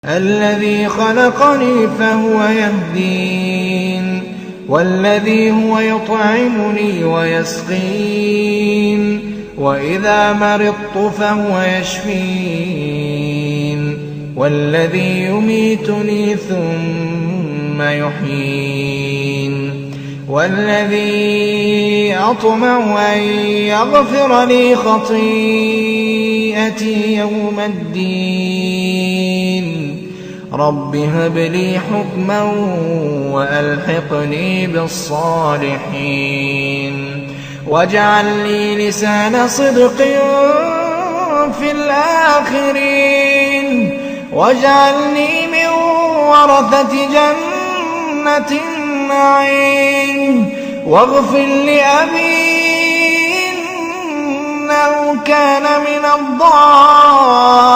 الذي خلقني فهو يهدين والذي هو يطعمني ويسقين وإذا مرضت فهو يشفين والذي يميتني ثم يحيين والذي أطمع أن يغفر لي خطيئتي يوم الدين رب هب لي حكما وألحقني بالصالحين واجعل لي لسان صدق في الآخرين واجعلني من ورثة جنة النعيم واغفر لأبي إنه كان من الضالين